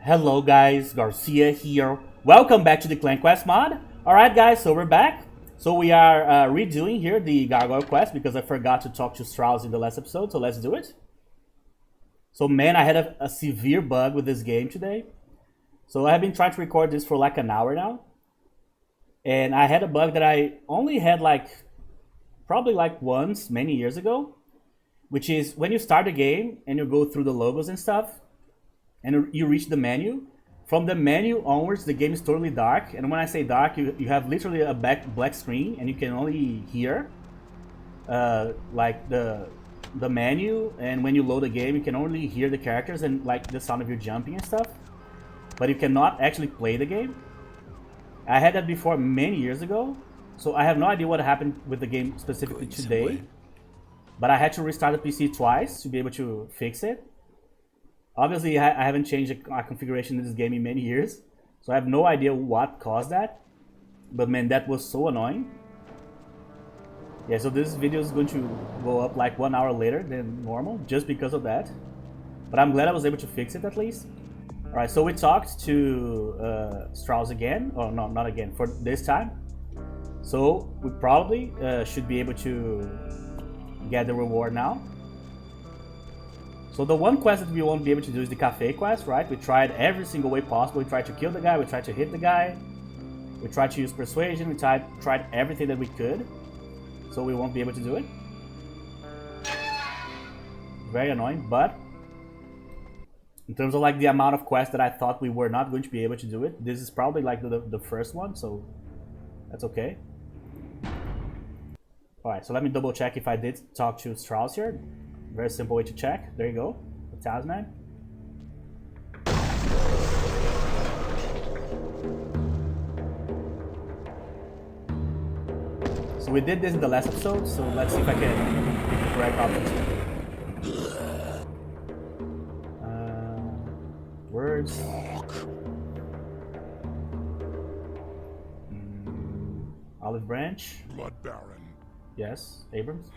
Hello guys, Garcia here. Welcome back to the Clan Quest mod. Alright guys, so we're back. So we are redoing here the Gargoyle quest because I forgot to talk to Strauss in the last episode, so let's do it. So man, I had a severe bug with this game today. So I have been trying to record this for like an hour now. And I had a bug that I only had probably once, many years ago. Which is when you start the game and you go through the logos and stuff, and you reach the menu. From the menu onwards, the game is totally dark. And when I say dark, you have literally a black screen, and you can only hear like the menu. And when you load the game, you can only hear the characters and like the sound of you jumping and stuff. But you cannot actually play the game. I had that before many years ago, so I have no idea what happened with the game specifically today. But I had to restart the PC twice to be able to fix it. Obviously, I haven't changed a configuration in this game in many years, so I have no idea what caused that. But man, that was so annoying. Yeah, so this video is going to go up like 1 hour later than normal, just because of that. But I'm glad I was able to fix it at least. Alright, so we talked to Strauss again, or no, not again, for this time. So we probably should be able to get the reward now. So the one quest that we won't be able to do is the cafe quest, right? We tried every single way possible. We tried to kill the guy, we tried to hit the guy, we tried to use persuasion, we tried everything that we could. So we won't be able to do it. Very annoying, but in terms of like the amount of quests that I thought we were not going to be able to do it, this is probably like the first one, so that's okay. Alright, so let me double check if I did talk to Strauss here. Very simple way to check. There you go. The talisman. So we did this in the last episode, so let's see if I can pick the correct options. Words. Olive branch. Blood Baron. Yes, Abrams.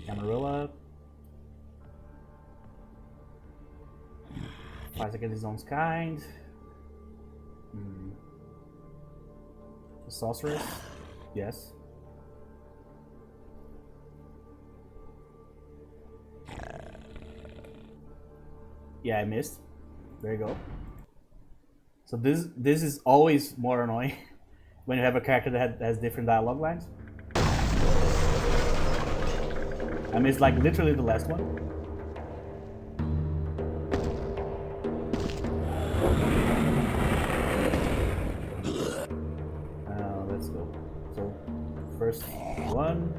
Camarilla. 5 against his own kind. The sorceress. Yes. Yeah, I missed. There you go. So this is always more annoying when you have a character that has different dialogue lines. I missed like literally the last one. Let's go. So first one,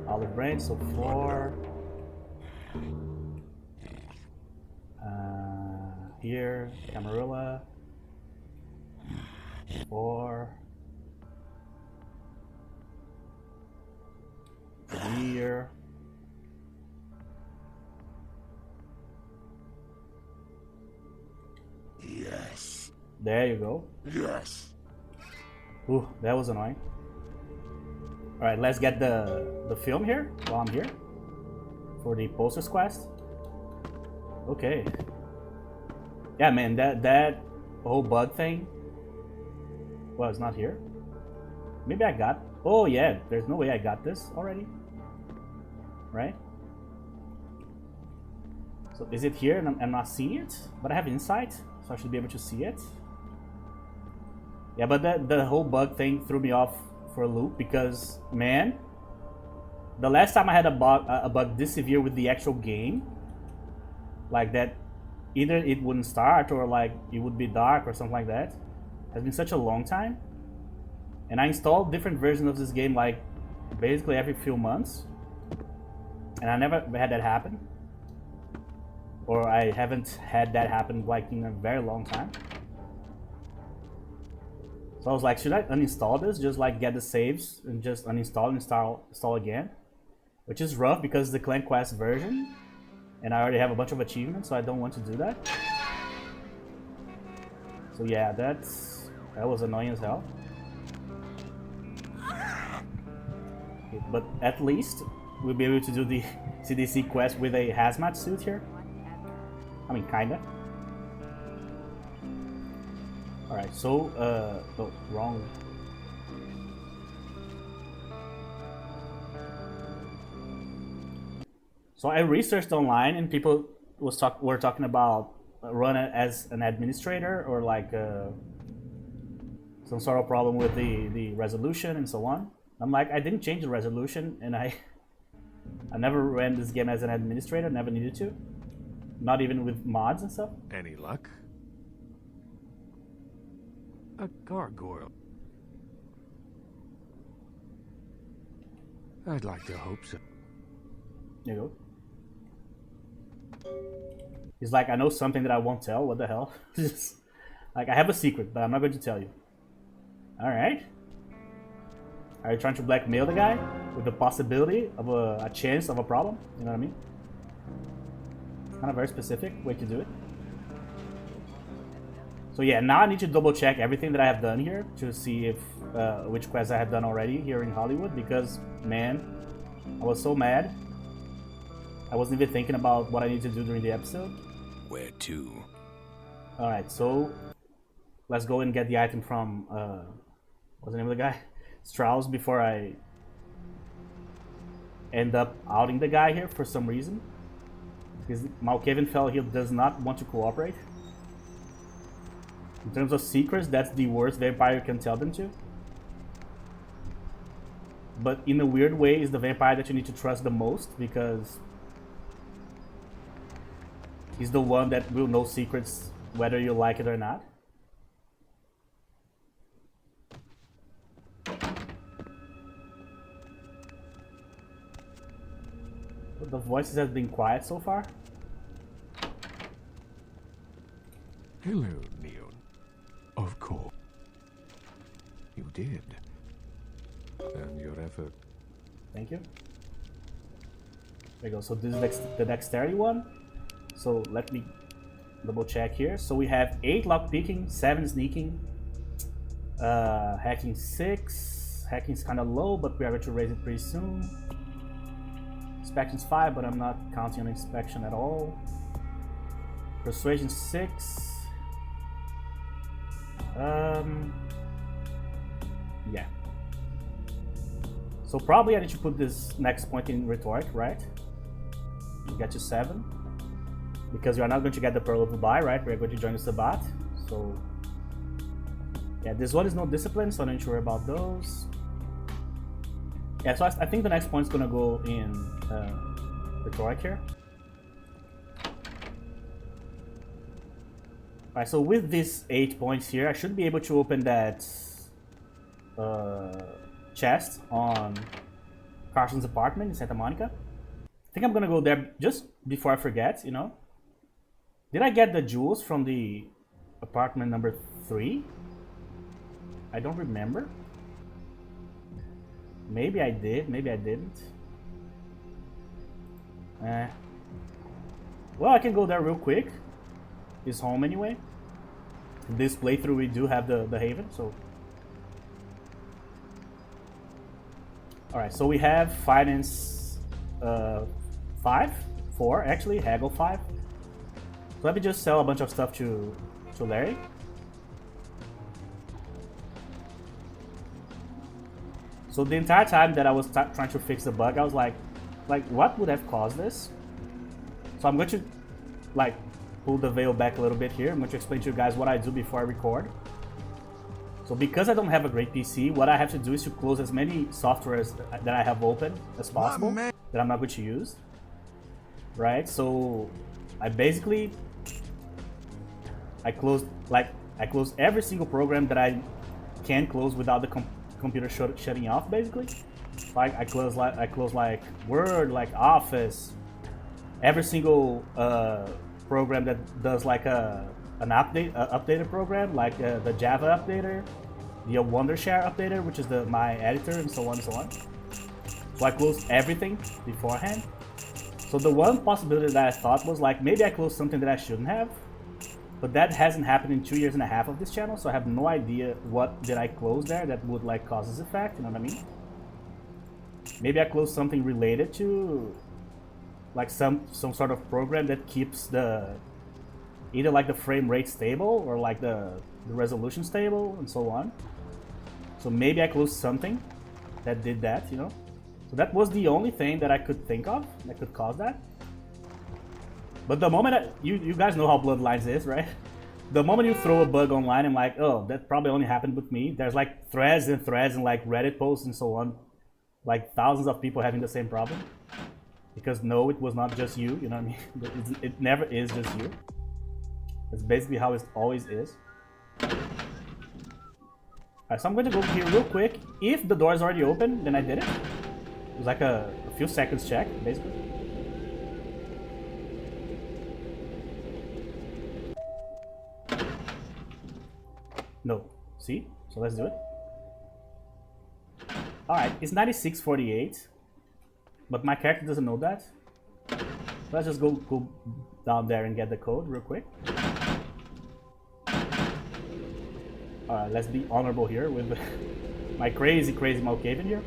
olive branch, so 4. Here, Camarilla. 4. Here. Yes. There you go. Yes. Ooh, that was annoying. Alright, let's get the film here while I'm here. For the posters quest. Okay. Yeah, man, that whole bug thing. Well, it's not here. Maybe I got... Oh, yeah, there's no way I got this already. Right? So is it here and I'm not seeing it? But I have insight, so I should be able to see it. Yeah, but the whole bug thing threw me off for a loop because, man, the last time I had a bug this severe with the actual game, like that, either it wouldn't start or like it would be dark or something like that, has been such a long time. And I installed different versions of this game like basically every few months, and I never had that happen, or I haven't had that happen like in a very long time. So I was like, should I uninstall this? Just like get the saves and just uninstall and install again, which is rough because it's the Clan Quest version, and I already have a bunch of achievements, so I don't want to do that. So yeah, that was annoying as hell. But at least we'll be able to do the CDC quest with a hazmat suit here. I mean, kinda. Alright, so, oh, wrong. So I researched online and people were talking about run it as an administrator or like some sort of problem with the resolution and so on. I'm like, I didn't change the resolution and I never ran this game as an administrator, never needed to. Not even with mods and stuff. Any luck? A gargoyle. I'd like to hope so. There you go. He's like, I know something that I won't tell. What the hell? Like, I have a secret, but I'm not going to tell you. Alright. Are you trying to blackmail the guy with the possibility of a chance of a problem? You know what I mean? It's kind of a very specific way to do it. So yeah, now I need to double check everything that I have done here to see if which quests I have done already here in Hollywood, because man, I was so mad. I wasn't even thinking about what I need to do during the episode. Where to? Alright, so let's go and get the item from what's the name of the guy? Strauss, before I end up outing the guy here for some reason. Because Malkavian fellow here does not want to cooperate. In terms of secrets, that's the worst vampire can tell them to. But in a weird way, is the vampire that you need to trust the most, because he's the one that will know secrets whether you like it or not. But the voices have been quiet so far. Hello, Neon. Of course. You did. And your effort. Thank you. There you go. So this is the dexterity one. So let me double check here. So we have 8 lockpicking, 7 sneaking, hacking 6. Hacking is kind of low, but we are going to raise it pretty soon. Inspection's 5, but I'm not counting on inspection at all. Persuasion 6. Yeah. So probably I need to put this next point in rhetoric, right? Get to 7. Because we are not going to get the Pearl of Dubai, right? We're going to join the Sabbat. So yeah, this one is no discipline, so I'm not sure about those. Yeah, so I think the next point is going to go in rhetoric here. Alright, so with these 8 points here, I should be able to open that chest on Carson's apartment in Santa Monica. I think I'm gonna go there just before I forget, you know. Did I get the jewels from the apartment number 3? I don't remember. Maybe I did, maybe I didn't. Well, I can go there real quick. It's home anyway. This playthrough we do have the haven, so. Alright, so we have finance 4 actually, haggle 5. So let me just sell a bunch of stuff to Larry. So the entire time that I was trying to fix the bug, I was like what would have caused this? So I'm going to like pull the veil back a little bit here. I'm going to explain to you guys what I do before I record. So because I don't have a great PC, what I have to do is to close as many softwares that I have open as possible that I'm not going to use. Right? So I basically close every single program that I can close without the computer shutting off, basically. Like I close like Word, like Office, every single program that does like an updated program, like the Java updater, the Wondershare updater, which is my editor, and so on and so on. So I closed everything beforehand. So the one possibility that I thought was like maybe I closed something that I shouldn't have, but that hasn't happened in 2.5 years of this channel, so I have no idea what did I close there that would like cause this effect. You know what I mean? Maybe I closed something related to like some sort of program that keeps the either like the frame rate stable or like the resolution stable and so on. So maybe I closed something that did that, you know. So that was the only thing that I could think of that could cause that. But the moment you guys know how Bloodlines is, right? The moment you throw a bug online, I'm like, oh, that probably only happened with me. There's like threads and threads and like Reddit posts and so on, like thousands of people having the same problem. Because no, it was not just you, you know what I mean? It never is just you. That's basically how it always is. Alright, so I'm going to go here real quick. If the door is already open, then I did it. It was like a few seconds check, basically. No. See? So let's do it. Alright, it's 9648. But my character doesn't know that. Let's just go down there and get the code real quick. Alright, let's be honorable here with my crazy Malkavian here.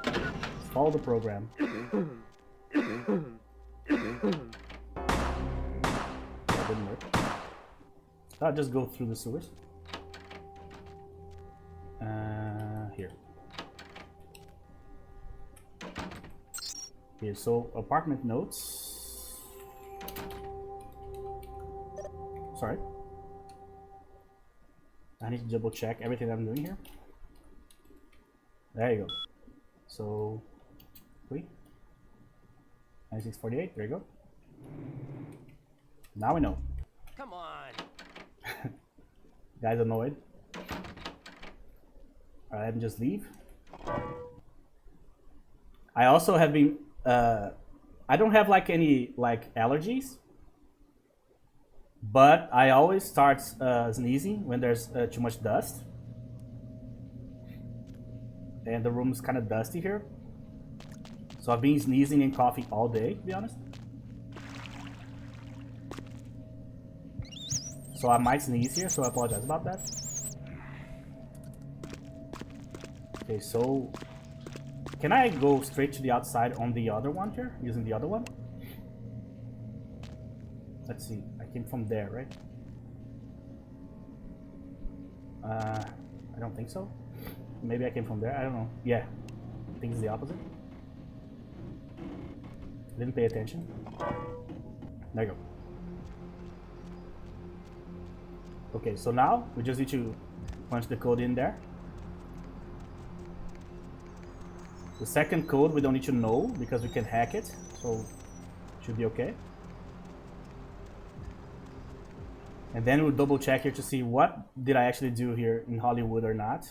Let's follow the program. That didn't work. I'll just go through the sewers. Here. Here, so apartment notes. Sorry. I need to double check everything I'm doing here. There you go. So, wait. 9648, there you go. Now we know. Come on. Guys annoyed. Alright, let me just leave. I also have been, I don't have like any like allergies, but I always start sneezing when there's too much dust. And the room is kind of dusty here. So I've been sneezing and coughing all day, to be honest. So I might sneeze here, so I apologize about that. Okay, so can I go straight to the outside on the other one here, using the other one? Let's see, I came from there, right? I don't think so. Maybe I came from there, I don't know. Yeah, I think it's the opposite. Didn't pay attention. There you go. Okay, so now we just need to punch the code in there. The second code we don't need to know because we can hack it, so should be okay. And then we'll double check here to see what did I actually do here in Hollywood or not.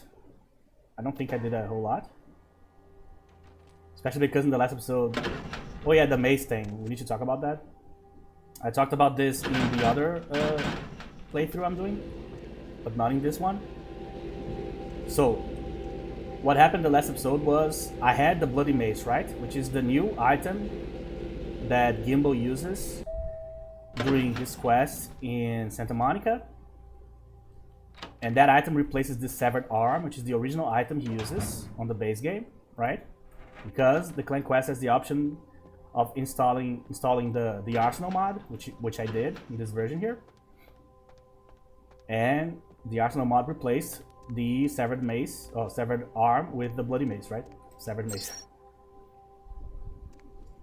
I don't think I did a whole lot. Especially because in the last episode... Oh yeah, the maze thing. We need to talk about that. I talked about this in the other playthrough I'm doing, but not in this one. So, what happened the last episode was I had the Bloody Mace, right? Which is the new item that Gimbal uses during his quest in Santa Monica. And that item replaces the Severed Arm, which is the original item he uses on the base game, right? Because the Clan Quest has the option of installing the Arsenal mod, which I did in this version here. And the Arsenal mod replaced the Severed Mace, or Severed Arm with the Bloody Mace, right? Severed Mace.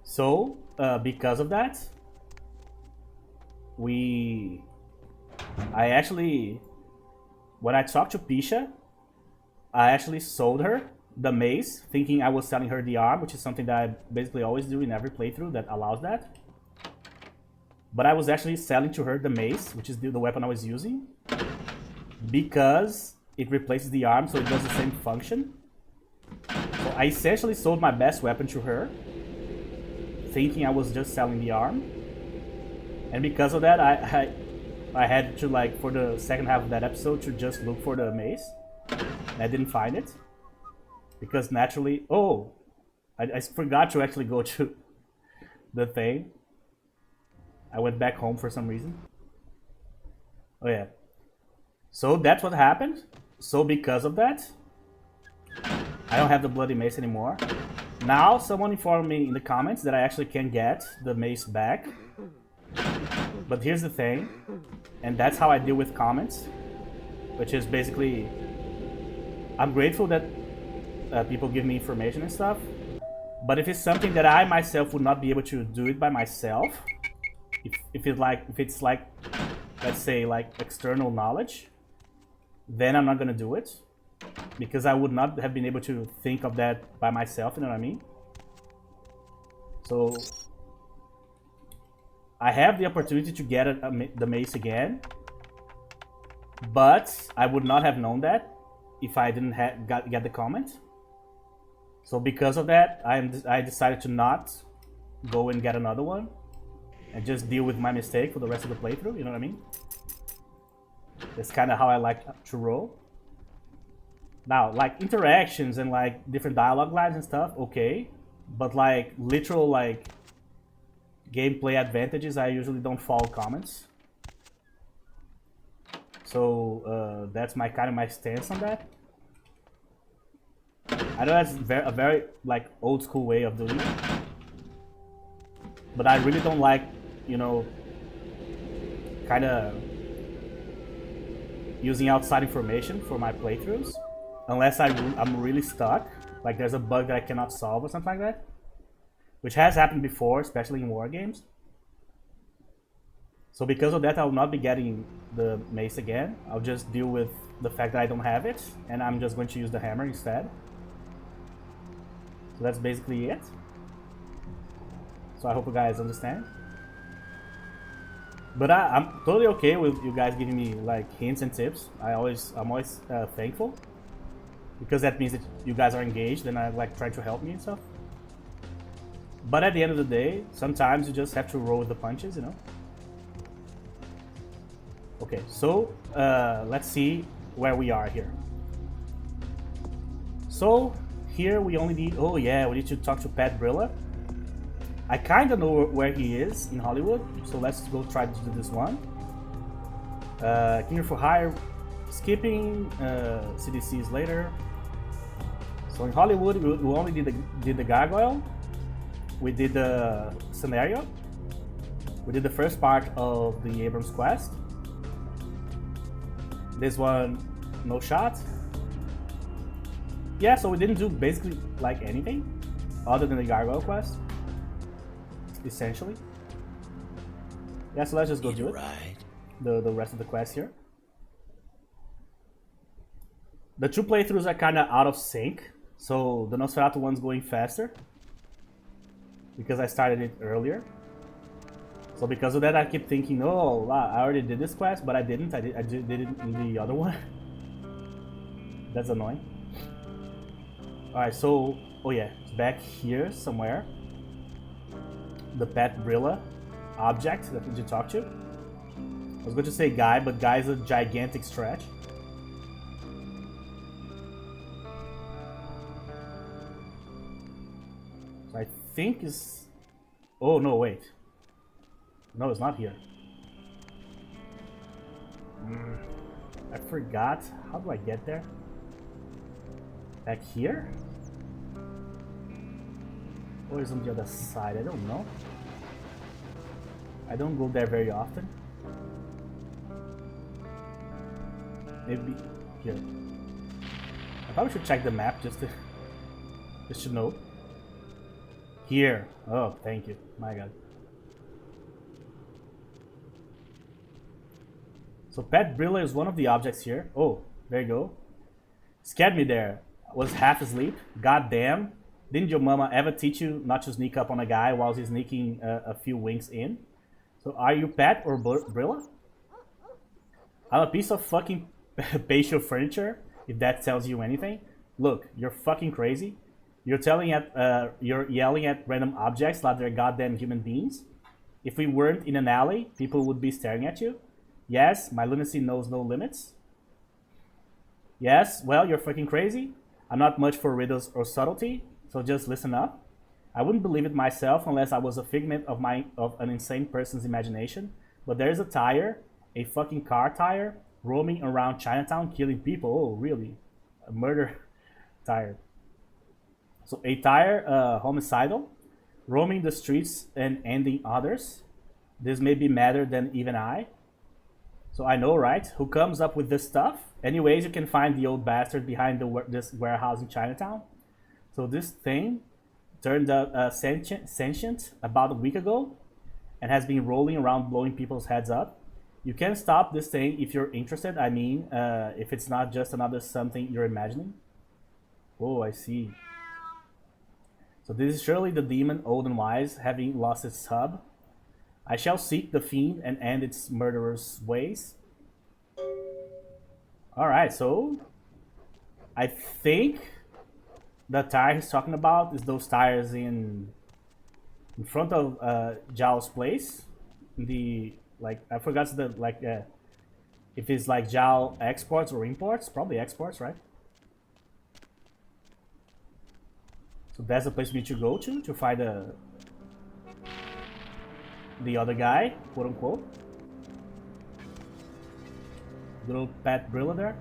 So, because of that, I actually, when I talked to Pisha, I actually sold her the mace, thinking I was selling her the arm, which is something that I basically always do in every playthrough that allows that. But I was actually selling to her the mace, which is the weapon I was using, because it replaces the arm, so it does the same function. So I essentially sold my best weapon to her, thinking I was just selling the arm. And because of that, I had to, like, for the second half of that episode, to just look for the mace. And I didn't find it. Because naturally... Oh! I forgot to actually go to the thing. I went back home for some reason. Oh yeah. So that's what happened. So because of that, I don't have the bloody mace anymore. Now, someone informed me in the comments that I actually can get the mace back. But here's the thing, and that's how I deal with comments, which is basically, I'm grateful that people give me information and stuff, but if it's something that I myself would not be able to do it by myself, if it's like, let's say, like external knowledge, then I'm not gonna do it, because I would not have been able to think of that by myself, you know what I mean? So I have the opportunity to get the mace again, but I would not have known that if I didn't get the comment. So because of that, I decided to not go and get another one and just deal with my mistake for the rest of the playthrough, you know what I mean? That's kind of how I like to roll. Now, like interactions and like different dialogue lines and stuff, okay. But like literal like gameplay advantages, I usually don't follow comments. So that's my my stance on that. I know that's a very like old school way of doing it, but I really don't like, you know, kind of using outside information for my playthroughs, unless I'm really stuck, like there's a bug that I cannot solve or something like that, which has happened before, especially in war games. So because of that, I will not be getting the mace again. I'll just deal with the fact that I don't have it, and I'm just going to use the hammer instead. So that's basically it. So I hope you guys understand. But I'm totally okay with you guys giving me like hints and tips. I'm always thankful, because that means that you guys are engaged and are like trying to help me and stuff. But at the end of the day, sometimes you just have to roll with the punches, you know. Okay, so let's see where we are here. So here we only need, oh yeah, we need to talk to Pat Brilla. I kind of know where he is in Hollywood, so let's go try to do this one. King for hire, skipping CDCs later. So in Hollywood, we only did the gargoyle. We did the scenario. We did the first part of the Abrams quest. This one, no shot. Yeah, so we didn't do basically like anything other than the gargoyle quest, essentially. Yeah, so let's just go do it. The rest of the quest here. The two playthroughs are kind of out of sync, so the Nosferatu one's going faster because I started it earlier. So because of that, I keep thinking, oh, I already did this quest, but I didn't. I did it in the other one. That's annoying. Alright, so, oh yeah, it's back here somewhere. The Pat Brilla object that we need to talk to. I was going to say guy, but guy is a gigantic stretch. So I think it's... Oh, no, wait. No, it's not here. I forgot. How do I get there? Back here? Or is it on the other side? I don't know. I don't go there very often. Maybe here. I probably should check the map just to know. Here. Oh, thank you. My God. So Pat Brilla is one of the objects here. Oh, there you go. Scared me there. I was half asleep. God damn. Didn't your mama ever teach you not to sneak up on a guy while he's sneaking a few winks in? So are you Pat or Brilla? I'm a piece of fucking patio furniture, if that tells you anything. Look, you're fucking crazy. You're yelling at random objects like they're goddamn human beings. If we weren't in an alley, people would be staring at you. Yes, my lunacy knows no limits. Yes, well, you're fucking crazy. I'm not much for riddles or subtlety, so just listen up. I wouldn't believe it myself unless I was a figment of an insane person's imagination, but there's a tire, a fucking car tire, roaming around Chinatown killing people. Oh, really? A murder tire. So a tire homicidal, roaming the streets and ending others. This may be madder than even I. So I know, right? Who comes up with this stuff? Anyways, you can find the old bastard behind this warehouse in Chinatown. So this thing turned out sentient about a week ago and has been rolling around blowing people's heads up. You can stop this thing if you're interested. I mean, if it's not just another something you're imagining. Oh, I see. So this is surely the demon, old and wise, having lost its hub. I shall seek the fiend and end its murderous ways. Alright, so I think the tire he's talking about is those tires in front of Zhao's place. The like I forgot the like if it's like Zhao exports or imports, probably exports, right? So that's the place we need to go to find the other guy, quote unquote. Little Pat Brilla there.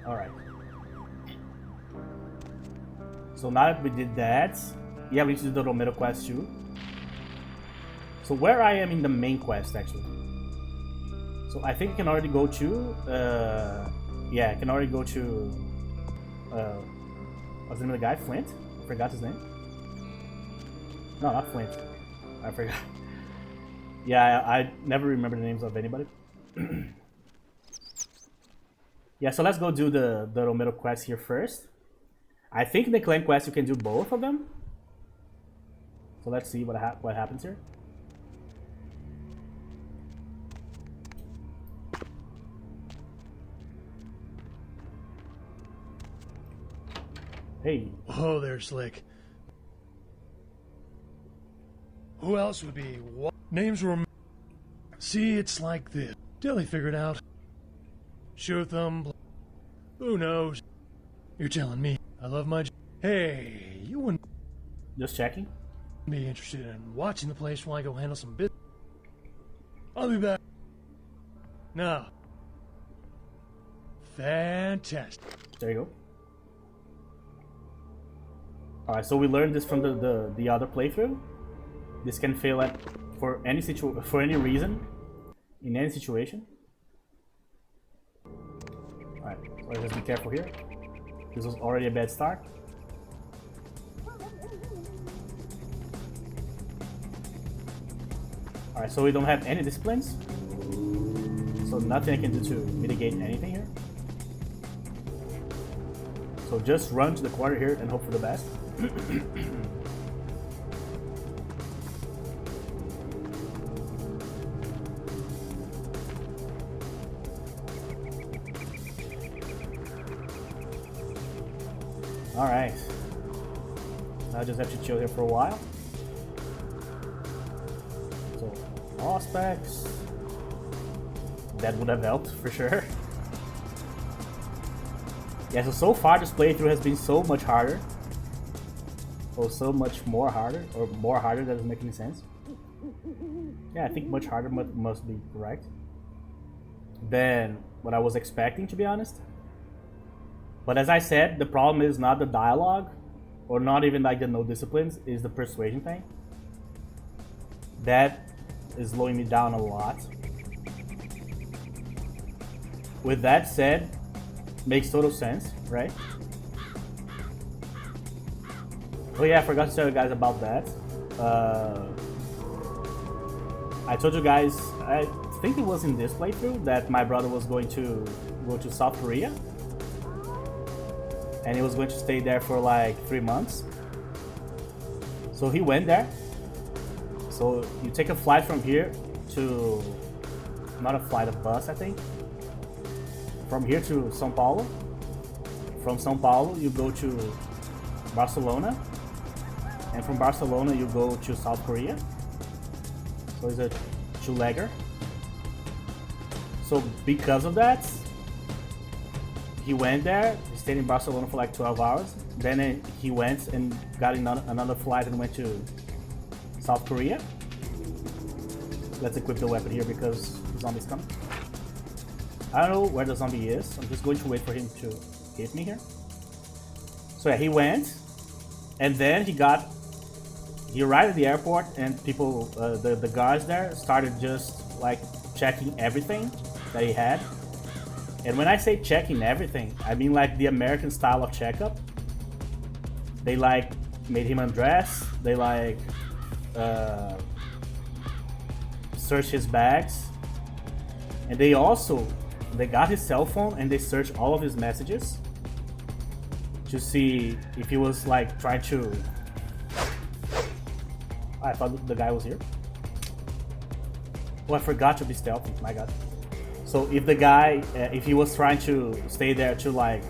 Alright. So now that we did that, yeah, we need to do the Romero quest too. So where I am in the main quest actually. So I think I can already go to yeah, I can already go to what's the name of the guy? Flint? I forgot his name. No, not Flint. I forgot. Yeah, I never remember the names of anybody. Yeah, so let's go do the Romero quest here first. I think in the clan quest you can do both of them. So let's see what happens here. Hey. Oh, they're slick. Who else would be? What? Names were. See, it's like this. Dilly figured out. Sure thumb. Who knows? You're telling me. I love my. Hey, you wouldn't Just checking. be interested in watching the place while I go handle some business. I'll be back. Now. Fantastic. There you go. Alright, so we learned this from the other playthrough. This can fail at for any reason, in any situation. Alright, so let's be careful here. This was already a bad start. Alright, so we don't have any disciplines. So nothing I can do to mitigate anything here. So just run to the corner here and hope for the best. Alright. Now I just have to chill here for a while. So, prospects. That would have helped for sure. Yeah, so far this playthrough has been so much harder. Or so much more harder. Or more harder, doesn't make any sense. Yeah, I think much harder must be correct. Than what I was expecting, to be honest. But as I said, the problem is not the dialogue. Or not even like the no disciplines. Is the persuasion thing. That is slowing me down a lot. With that said, makes total sense, right? Oh yeah, I forgot to tell you guys about that. I told you guys, I think it was in this playthrough, that my brother was going to go to South Korea. And he was going to stay there for like 3 months. So he went there. So you take a flight from here to, not a flight, a bus I think. From here to São Paulo. From São Paulo you go to Barcelona. And from Barcelona you go to South Korea. So it's a two-legger. So because of that, he went there, he stayed in Barcelona for like 12 hours. Then he went and got another flight and went to South Korea. Let's equip the weapon here because the zombie's coming. I don't know where the zombie is. I'm just going to wait for him to hit me here. So yeah, he went, and then he arrived at the airport, and people, the guards there started just like checking everything that he had. And when I say checking everything, I mean like the American style of checkup. They like made him undress. They like searched his bags, and they got his cell phone and they searched all of his messages to see if he was like trying to. I thought the guy was here. Oh, I forgot to be stealthy. My God. So if the guy, if he was trying to stay there to like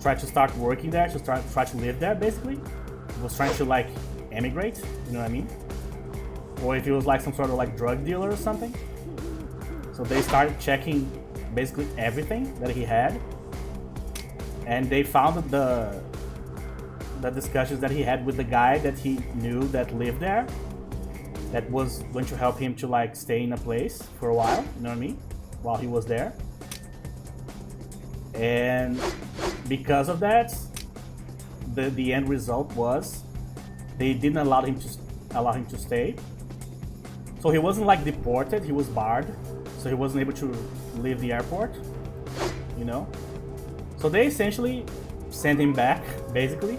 try to start working there, to try to live there, basically, he was trying to like emigrate. You know what I mean? Or if he was like some sort of like drug dealer or something. So they started checking basically everything that he had, and they found the discussions that he had with the guy that he knew that lived there, that was going to help him to like stay in a place for a while, you know what I mean, while he was there. And because of that, the end result was they didn't allow him to stay. So he wasn't like deported, he was barred, so he wasn't able to leave the airport, you know. So they essentially sent him back, basically.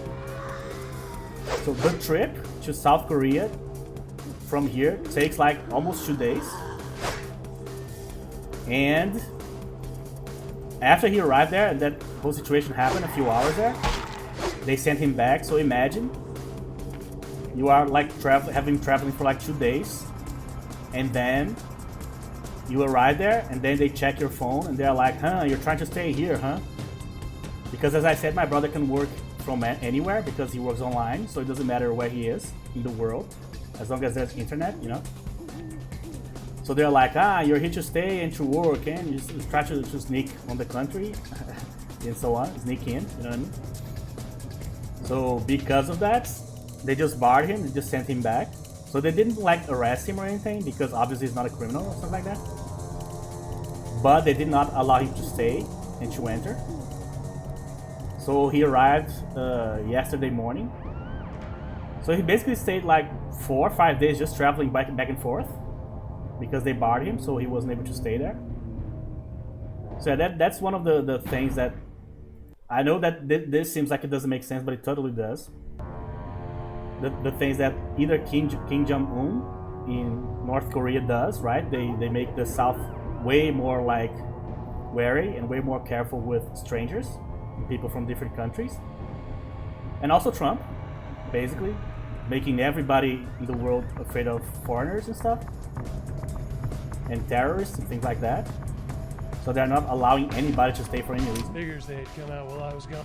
So the trip to South Korea from here takes like almost 2 days. And after he arrived there and that whole situation happened, a few hours there, they sent him back. So imagine you are like traveling for like 2 days, and then you arrive there, and then they check your phone, and they're like, huh, you're trying to stay here, huh? Because as I said, my brother can work from anywhere because he works online, so it doesn't matter where he is in the world, as long as there's internet, you know? So they're like, you're here to stay and to work, and you just try to sneak on the country, and so on, sneak in, you know what I mean? So because of that, they just barred him, they just sent him back. So they didn't like arrest him or anything, because obviously he's not a criminal or something like that. But they did not allow him to stay and to enter. So he arrived yesterday morning. So he basically stayed like 4 or 5 days just traveling back and forth, because they barred him, so he wasn't able to stay there. So that's one of the things that I know that this seems like it doesn't make sense, but it totally does. The things that either Kim Jong-un in North Korea does, right? They make the South way more like wary and way more careful with strangers, people from different countries. And also Trump, basically, making everybody in the world afraid of foreigners and stuff, and terrorists and things like that. So they're not allowing anybody to stay for any reason. Figures they'd come out while I was gone.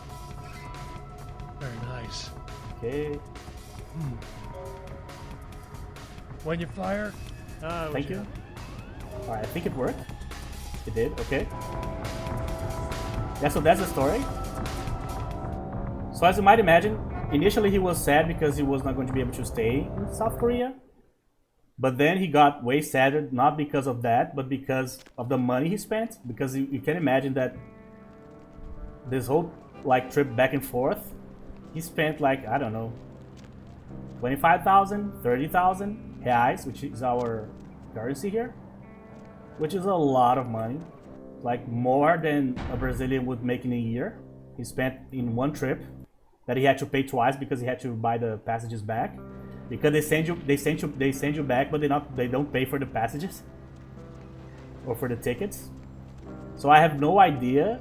Very nice. Okay. When you fire, Thank you. Alright, I think it worked. It did, okay. Yeah, so that's the story. So as you might imagine, initially he was sad because he was not going to be able to stay in South Korea. But then he got way sadder, not because of that, but because of the money he spent. Because you can imagine that this whole like trip back and forth, he spent like, I don't know, 25,000, 30,000 reais, which is our currency here, which is a lot of money, like more than a Brazilian would make in a year. He spent in one trip that he had to pay twice because he had to buy the passages back, because they send you back, but they don't pay for the passages or for the tickets. So I have no idea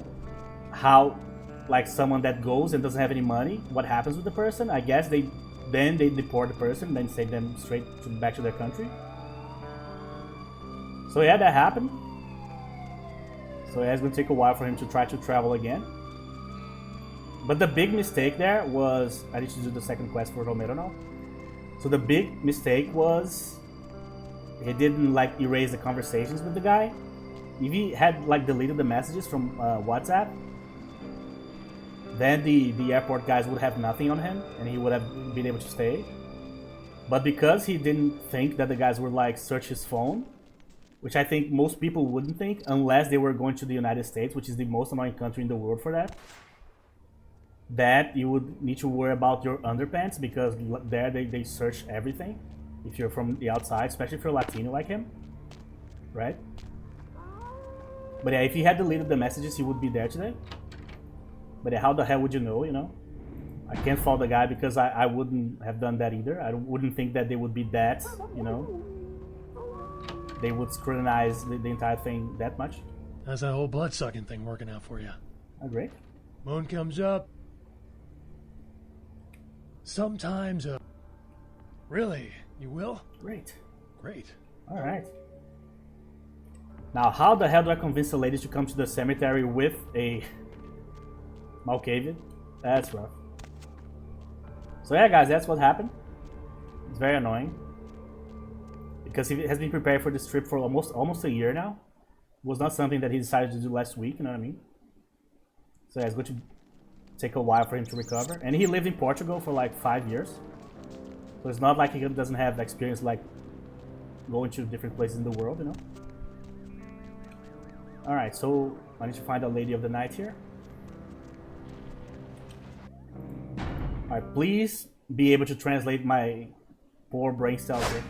how, like, someone that goes and doesn't have any money, what happens with the person. I guess they deport the person, then send them straight back to their country. So yeah, that happened. So yeah, it's gonna take a while for him to try to travel again. But the big mistake there was, I need to do the second quest for Romero now. So the big mistake was he didn't like erase the conversations with the guy. If he had like deleted the messages from WhatsApp, then the airport guys would have nothing on him and he would have been able to stay. But because he didn't think that the guys would like search his phone, which I think most people wouldn't think unless they were going to the United States, which is the most annoying country in the world for that. That you would need to worry about your underpants because there they search everything if you're from the outside, especially if you're Latino like him, right? But yeah, if he had deleted the messages, he would be there today. But yeah, how the hell would you know, you know? I can't fault the guy because I wouldn't have done that either. I wouldn't think that they would be that, you know? They would scrutinize the entire thing that much. How's that whole blood-sucking thing working out for you? Oh, great. Moon comes up. Sometimes, Really? You will? Great. Great. Alright. Now, how the hell do I convince the ladies to come to the cemetery with a Malkavian? That's rough. So yeah, guys, that's what happened. It's very annoying. Because he has been preparing for this trip for almost a year now. It was not something that he decided to do last week, you know what I mean? So yeah, it's going to take a while for him to recover. And he lived in Portugal for like 5 years. So it's not like he doesn't have experience like going to different places in the world, you know? Alright, so I need to find a lady of the night here. Alright, please be able to translate my poor brain cells here.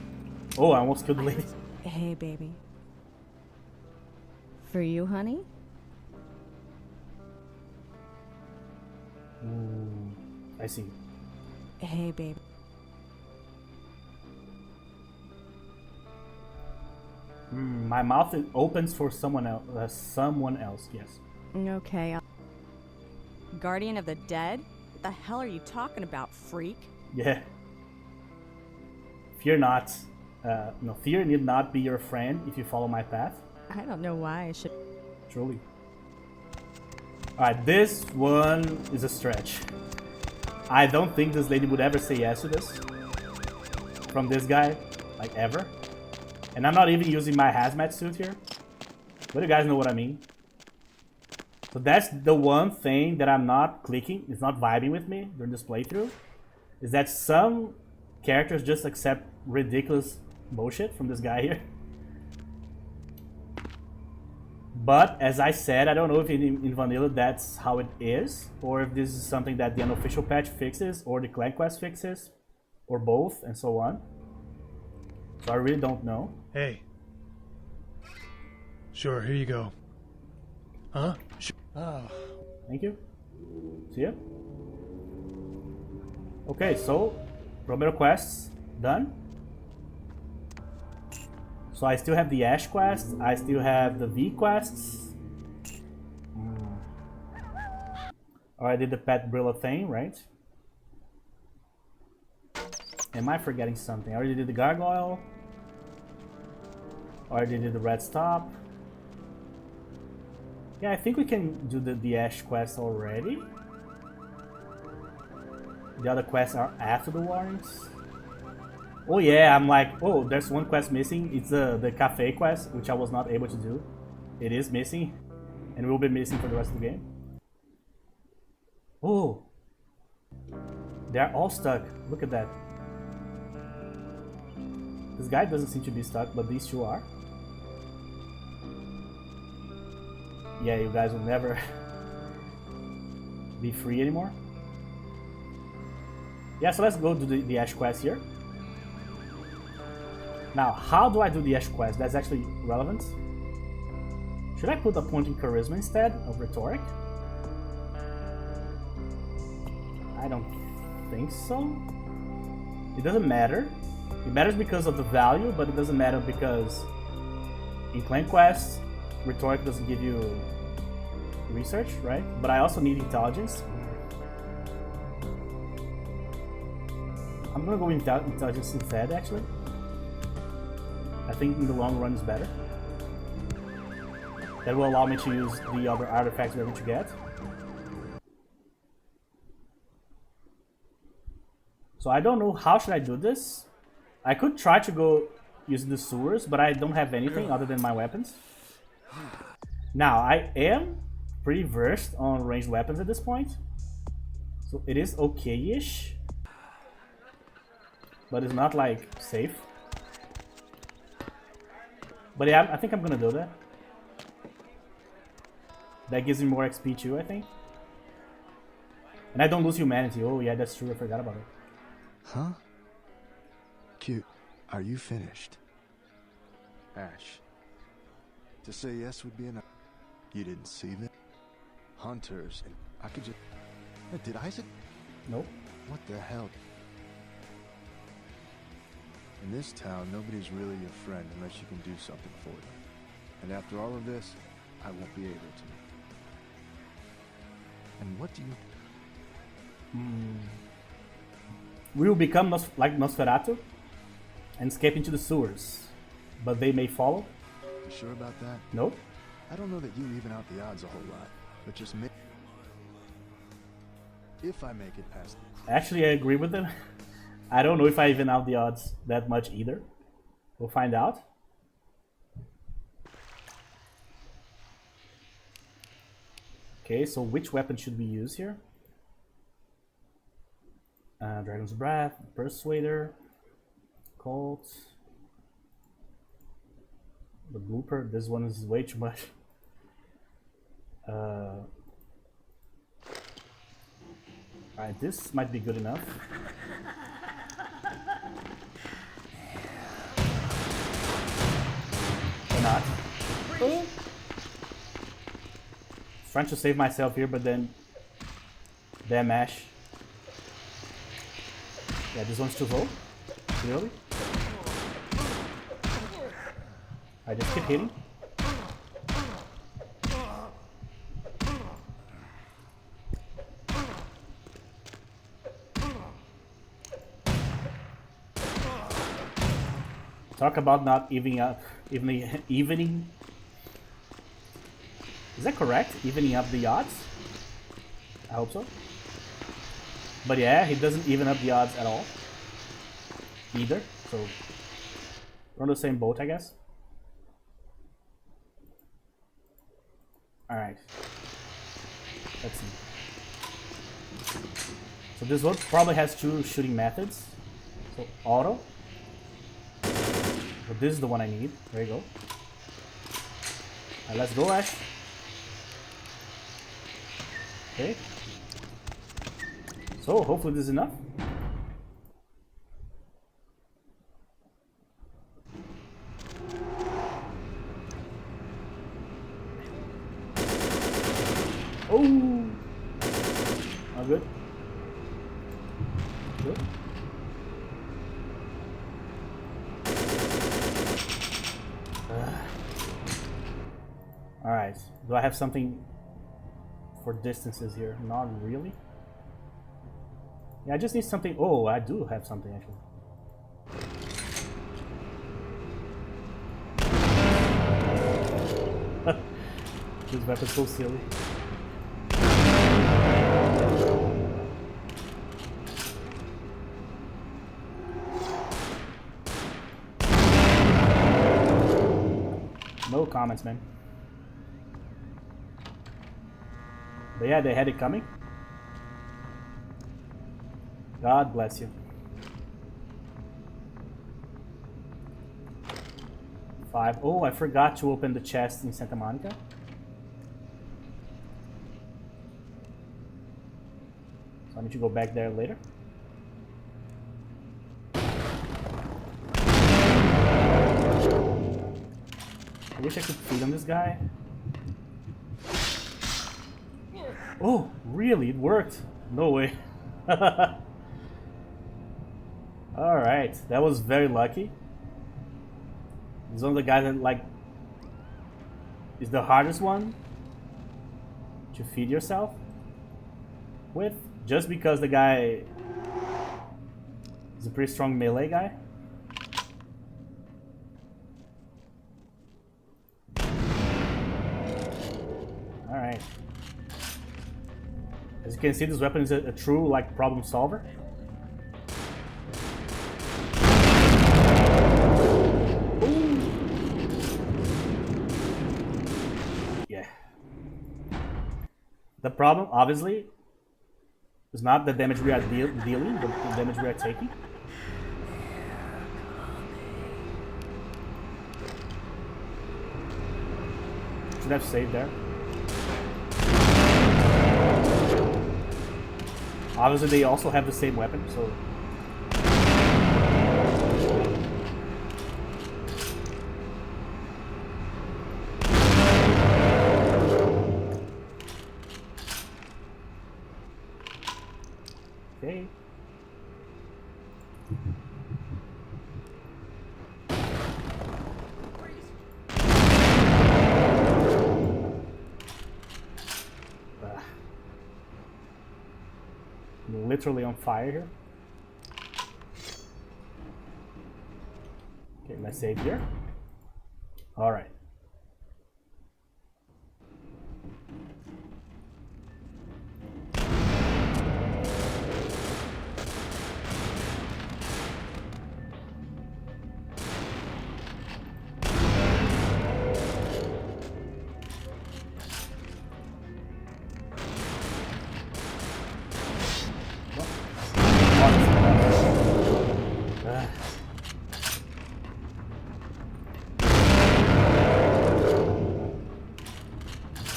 Oh, I almost killed the lady. Hey, baby. For you, honey? I see. Hey, baby. My mouth opens for someone else. Someone else, yes. Okay. Guardian of the dead? What the hell are you talking about, freak? Yeah. Fear not. No, fear need not be your friend if you follow my path. I don't know why I should... Truly. Alright, this one is a stretch. I don't think this lady would ever say yes to this. From this guy. Like, ever. And I'm not even using my hazmat suit here. But you guys know what I mean. So that's the one thing that I'm not clicking. It's not vibing with me during this playthrough. Is that some characters just accept ridiculous bullshit from this guy here. But as I said, I don't know if in vanilla that's how it is, or if this is something that the unofficial patch fixes, or the clan quest fixes, or both, and so on. So I really don't know. Hey. Sure, here you go. Huh? Oh. Thank you. See ya. Okay, so Romero quests done. So I still have the Ash quest, I still have the V quests. Oh, I did the Pet Brilla thing, right? Am I forgetting something? I already did the Gargoyle. Already did the Red Stop. Yeah, I think we can do the Ash quest already. The other quests are after the warnings. Oh yeah, I'm like, oh, there's one quest missing. It's the cafe quest, which I was not able to do. It is missing, and will be missing for the rest of the game. Oh, they're all stuck. Look at that. This guy doesn't seem to be stuck, but these two are. Yeah, you guys will never be free anymore. Yeah, so let's go to the Ash quest here. Now, how do I do the Ash quest? That's actually relevant. Should I put a point in Charisma instead of Rhetoric? I don't think so. It doesn't matter. It matters because of the value, but it doesn't matter because in Clan quests, Rhetoric doesn't give you research, right? But I also need Intelligence. I'm gonna go with Intelligence instead, actually. I think in the long run is better. That will allow me to use the other artifacts we're going to get. So I don't know how should I do this. I could try to go using the sewers, but I don't have anything other than my weapons. Now, I am pretty versed on ranged weapons at this point. So it is okay-ish. But it's not like safe. But yeah, I think I'm gonna do that. That gives me more XP too, I think. And I don't lose humanity. Oh yeah, that's true. I forgot about it. Huh? Cute. Are you finished? Ash. To say yes would be enough. You didn't see them? Hunters, and I could just... Did Isaac? Nope. What the hell? In this town, nobody's really your friend unless you can do something for them. And after all of this, I won't be able to. And what do you... We will become like Nosferatu and escape into the sewers. But they may follow. You sure about that? Nope. I don't know that you even out the odds a whole lot. But just make... If I make it past... Actually, I agree with them. I don't know if I even out the odds that much either. We'll find out. Okay, so which weapon should we use here? Dragon's Breath, Persuader, Colt. The blooper, this one is way too much. Alright, this might be good enough. Or not. Oh. Trying to save myself here, but then damn Ash. Yeah, this one's too low. Really? I just keep hitting. Talk about not evening up, evening. Is that correct? Evening up the odds? I hope so. But yeah, he doesn't even up the odds at all. Either. So we're on the same boat, I guess. Alright. Let's see. So this one probably has two shooting methods. So auto. But this is the one I need. There you go. Alright, let's go, Ash. Okay. So hopefully this is enough. Oh, not good. Good. All right. Do I have something for distances here? Not really. Yeah, I just need something. Oh, I do have something actually. This weapon's so silly. No comments, man. But yeah, they had it coming. God bless you. Five. Oh, I forgot to open the chest in Santa Monica. So I need to go back there later. I wish I could feed on this guy. Oh, really? It worked? No way. Alright, that was very lucky. He's one of the guys that, like, is the hardest one to feed yourself with, just because the guy is a pretty strong melee guy. Alright. As you can see, this weapon is a true, like, problem solver. The problem, obviously, is not the damage we are dealing, but the damage we are taking. Should have saved there. Obviously, they also have the same weapon, so. Okay. I'm literally on fire here. Okay, let's save here. All right.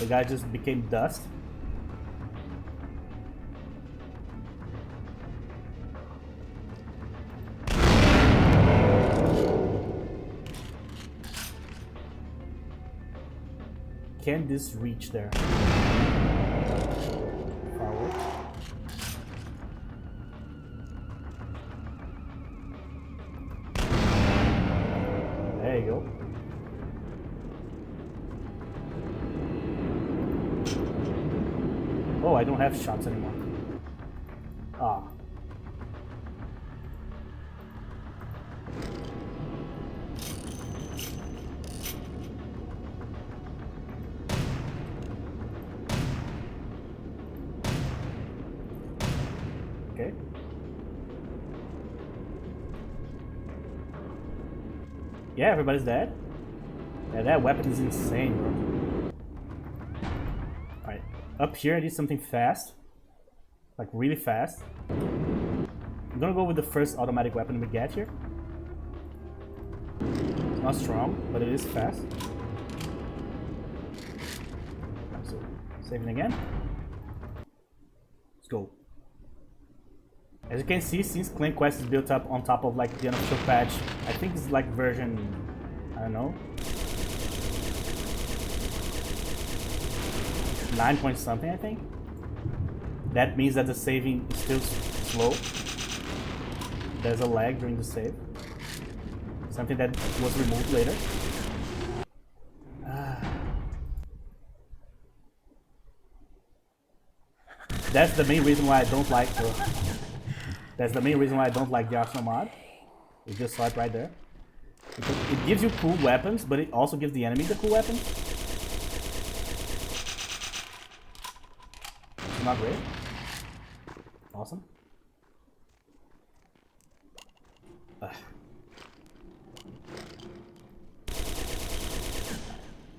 The guy just became dust. Can this reach there? Forward. There you go. Oh, I don't have shots anymore. Ah. Okay. Yeah, everybody's dead. Yeah, that weapon is insane, bro. Alright, up here I need something fast. Like, really fast. I'm gonna go with the first automatic weapon we get here. It's not strong, but it is fast. So, saving again. Let's go. As you can see, since Clan Quest is built up on top of like the unofficial patch, I think it's like version, I don't know, 9 point something, I think. That means that the saving is still slow. There's a lag during the save. Something that was removed later. That's the main reason why I don't like the Arsenal mod. You just saw it right there. Because it gives you cool weapons, but it also gives the enemy the cool weapons. It's not great. Awesome.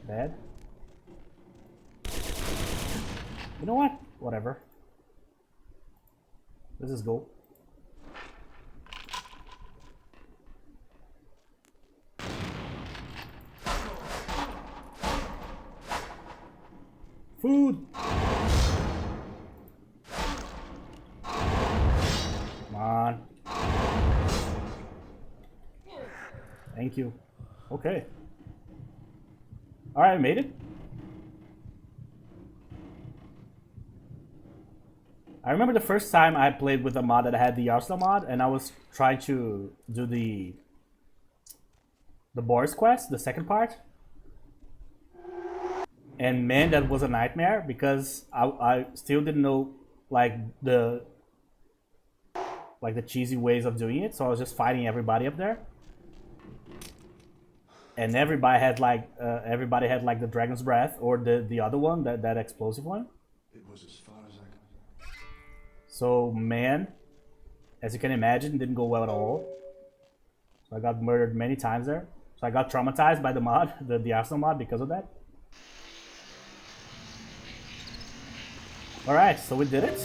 Bad. You know what? Whatever. Let's just go. Food! Come on. Thank you. Okay. Alright, I made it. I remember the first time I played with a mod that had the Arsenal mod, and I was trying to do the Boris quest, the second part. And man, that was a nightmare because I still didn't know like the cheesy ways of doing it, so I was just fighting everybody up there. And everybody had like the dragon's breath or the other one, that explosive one. It was as far as I could. So man, as you can imagine, didn't go well at all. So I got murdered many times there. So I got traumatized by the mod, the Arsenal mod, because of that. Alright, so we did it.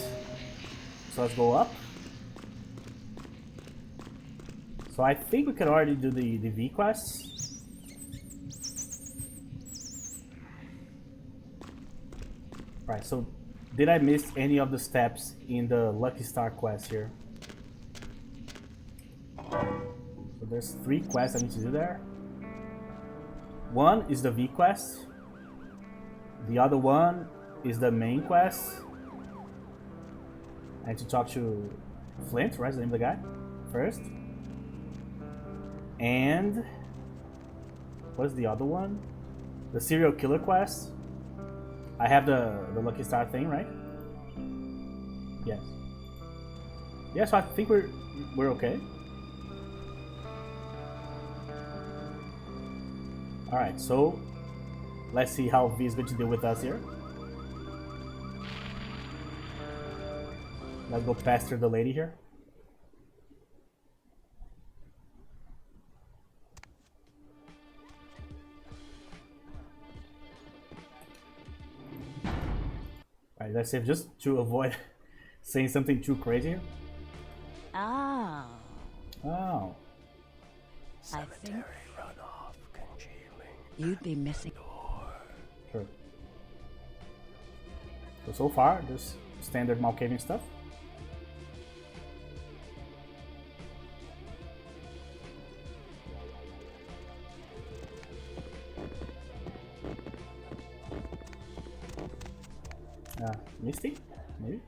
So let's go up. So I think we could already do the V quests. Right, so did I miss any of the steps in the Lucky Star quest here? So there's 3 quests I need to do there. One is the V quest. The other one is the main quest. I need to talk to Flint, right? Is the name of the guy? First. And what's the other one? The serial killer quest. I have the Lucky Star thing, right? Yes. Yeah, so I think we're okay. Alright, so let's see how V is going to deal with us here. Let's go pester the lady here. Alright, let's save just to avoid saying something too crazy here. Oh, Oh. I think you'd be missing. Sure. So far, just standard Malkavian stuff. Misty? Maybe?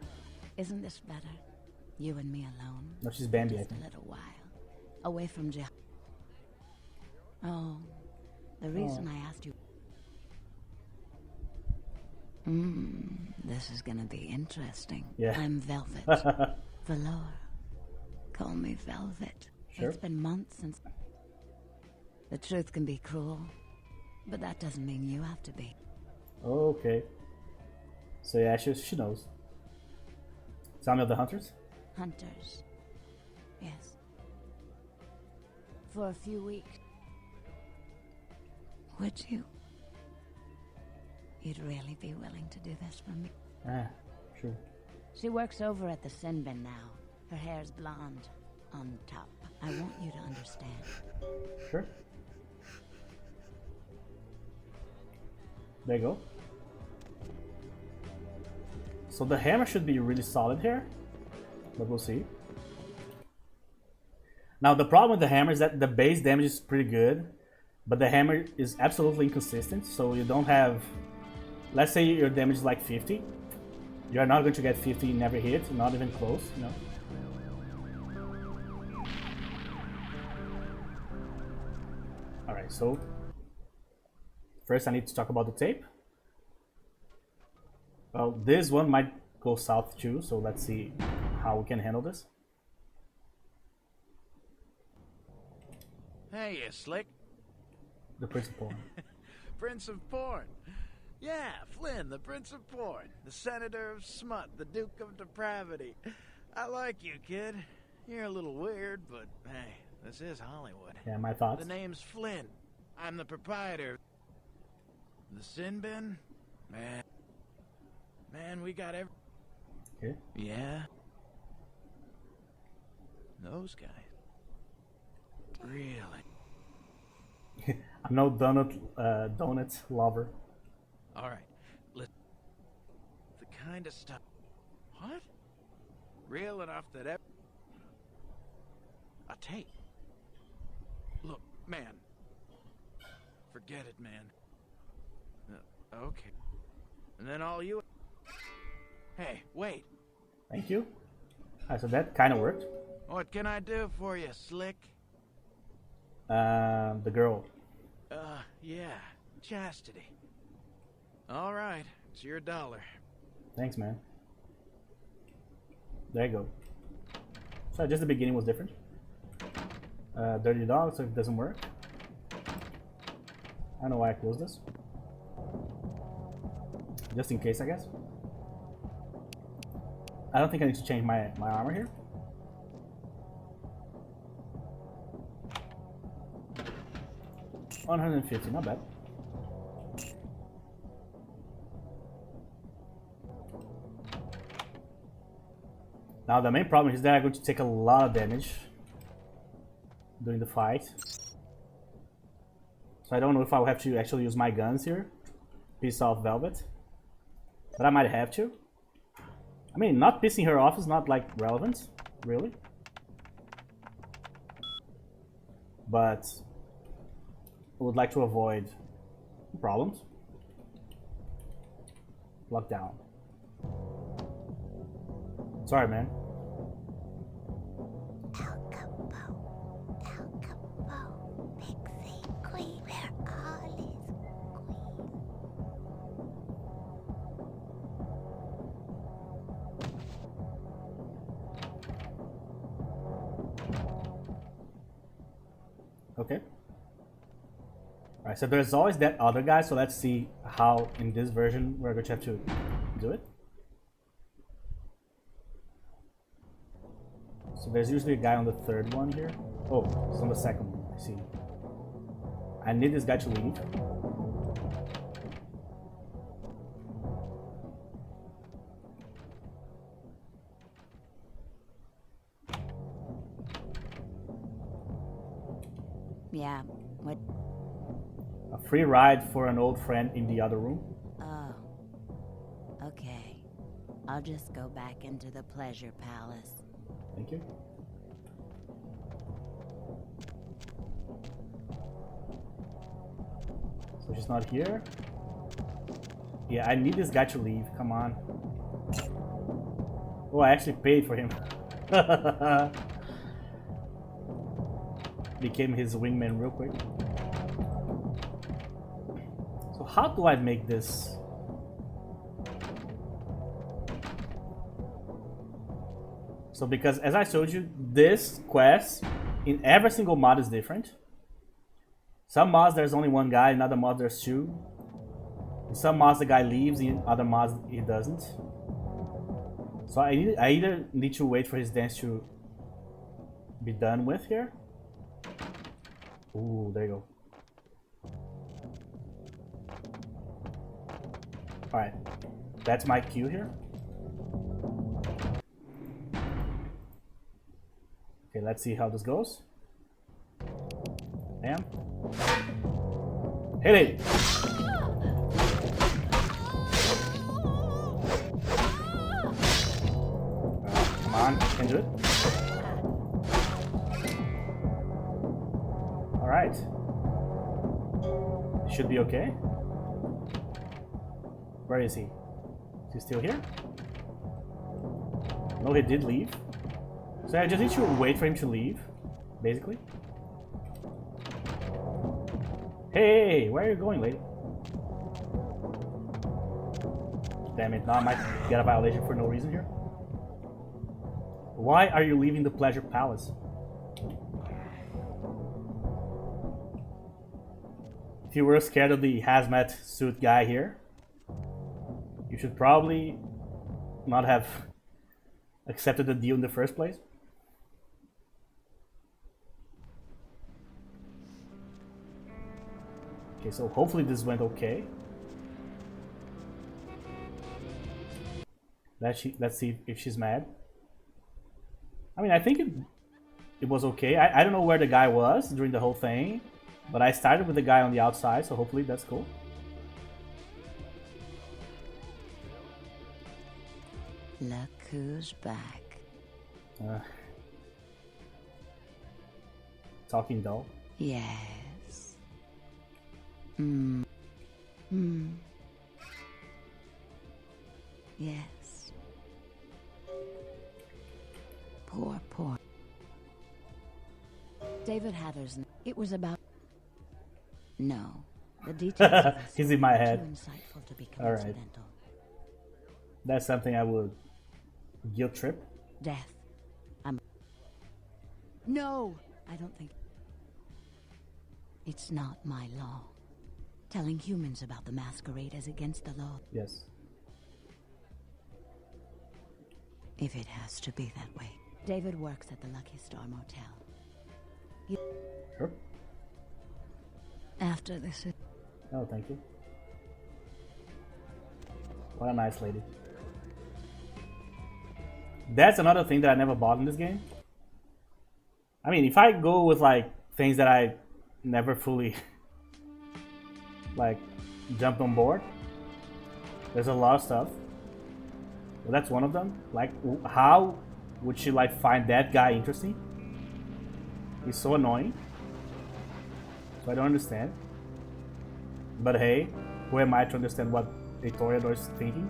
Isn't this better? You and me alone. No, she's Bambi, I Just a think. little while. Away from jail. Oh, the reason I asked you. This is gonna be interesting. Yeah. I'm Velvet. Valor. Call me Velvet. Sure. It's been months since. The truth can be cruel, but that doesn't mean you have to be. Okay. So yeah, she knows. Tell me of the hunters? Hunters. Yes. For a few weeks. Would you? You'd really be willing to do this for me? Ah, sure. She works over at the Sin Bin now. Her hair's blonde on top. I want you to understand. Sure. There you go. So the hammer should be really solid here, but we'll see. Now the problem with the hammer is that the base damage is pretty good, but the hammer is absolutely inconsistent, so you don't have... Let's say your damage is like 50. You're not going to get 50 in every hit, not even close, you know. Alright, so... First I need to talk about the tape. Well, this one might go south too, so let's see how we can handle this. Hey, you slick. The principal. Prince of Porn. Yeah, Flynn, the Prince of Porn. The Senator of Smut, the Duke of Depravity. I like you, kid. You're a little weird, but hey, this is Hollywood. Yeah, my thoughts. The name's Flynn. I'm the proprietor. The Sin Bin? Man, we got every... Okay. Yeah. Those guys. Really? I'm no donut lover. All right. The kind of stuff... What? Real enough that a tape. Look, man. Forget it, man. Okay. And then all you... Hey, wait. Thank you. Alright, so that kind of worked. What can I do for you, Slick? The girl. Yeah. Chastity. All right. It's your $1. Thanks, man. There you go. So just the beginning was different. Dirty dog, so it doesn't work. I don't know why I closed this. Just in case, I guess. I don't think I need to change my armor here. $150, not bad. Now the main problem is that I'm going to take a lot of damage during the fight. So I don't know if I'll have to actually use my guns here. Piss off Velvet. But I might have to. I mean, not pissing her off is not like relevant, really. But I would like to avoid problems. Lockdown. Sorry, man. Okay. Alright, so there's always that other guy, so let's see how in this version we're going to have to do it. So there's usually a guy on the third one here. Oh, it's on the second one, I see. I need this guy to leave. Yeah, what? A free ride for an old friend in the other room. Oh. Okay. I'll just go back into the pleasure palace. Thank you. So she's not here. Yeah, I need this guy to leave. Come on. Oh, I actually paid for him. Became his wingman real quick. So how do I make this? So because as I showed you, this quest in every single mod is different. Some mods there's only one guy, in other mods there's two. In some mods the guy leaves, in other mods he doesn't. So I either need to wait for his dance to be done with here. Ooh, there you go. Alright, that's my cue here. Okay, let's see how this goes. Bam. Hey, lady! Come on, can do it. Alright. Should be okay. Where is he? Is he still here? No, he did leave. So I just need to wait for him to leave, basically. Hey, where are you going, lady? Damn it, now I might get a violation for no reason here. Why are you leaving the Pleasure Palace? If you were scared of the hazmat suit guy here, you should probably not have accepted the deal in the first place. Okay, so hopefully this went okay. Let's see if she's mad. I mean, I think it was okay. I don't know where the guy was during the whole thing, but I started with the guy on the outside, so hopefully that's cool. Look who's back. Talking doll. Yes. Yes. Poor. David Hather's. It was about. No, the details of this He's in my were head. too insightful to be All right. coincidental. That's something I would guilt trip. Death. No, I don't think. It's not my law. Telling humans about the masquerade is against the law. Yes. If it has to be that way. David works at the Lucky Star Motel. Sure. After this is... Oh, thank you. What a nice lady. That's another thing that I never bought in this game. I mean, if I go with like things that I never fully like jumped on board, there's a lot of stuff Well, that's one of them. Like, how would she like find that guy interesting? He's so annoying. So I don't understand. But hey, who am I to understand what a Toreador is thinking?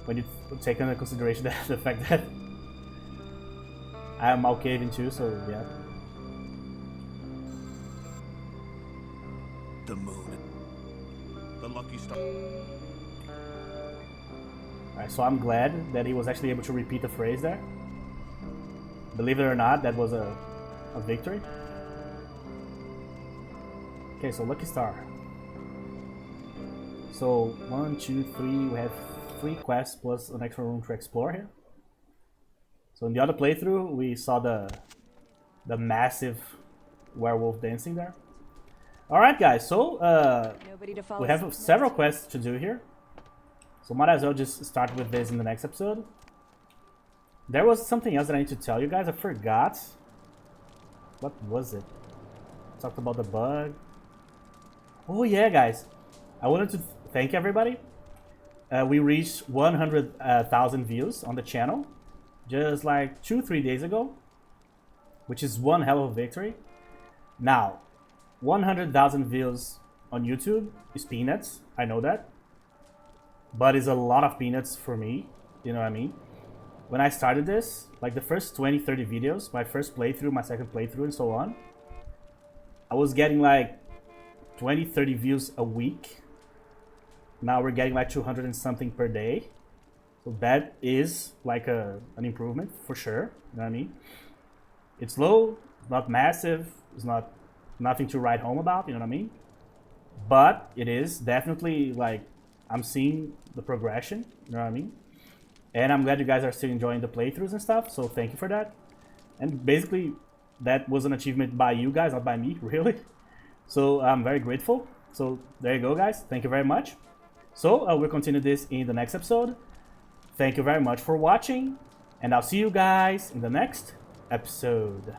When you take into consideration the fact that I am Malkavian too, so yeah. The moon. The lucky star. Alright, so I'm glad that he was actually able to repeat the phrase there. Believe it or not, that was a victory. Okay, so lucky star. So 1, 2, 3, we have 3 quests plus an extra room to explore here. So in the other playthrough, we saw the massive werewolf dancing there. Alright guys, so we have several quests to do here. So might as well just start with this in the next episode. There was something else that I need to tell you guys, I forgot. What was it? Talked about the bug. Oh yeah guys, I wanted to thank everybody. We reached 100,000 views on the channel just like 2-3 days ago, which is one hell of a victory. Now, 100,000 views on YouTube is peanuts, I know that, but it's a lot of peanuts for me, you know what I mean? When I started this, like the first 20-30 videos, my first playthrough, my second playthrough and so on, I was getting like 20-30 views a week. Now we're getting like 200 and something per day. So that is like an improvement for sure, you know what I mean? It's low, not massive, it's not nothing to write home about, you know what I mean? But it is definitely like, I'm seeing the progression, you know what I mean? And I'm glad you guys are still enjoying the playthroughs and stuff, so thank you for that. And basically, that was an achievement by you guys, not by me, really. So I'm very grateful. So there you go, guys. Thank you very much. So we'll continue this in the next episode. Thank you very much for watching, and I'll see you guys in the next episode.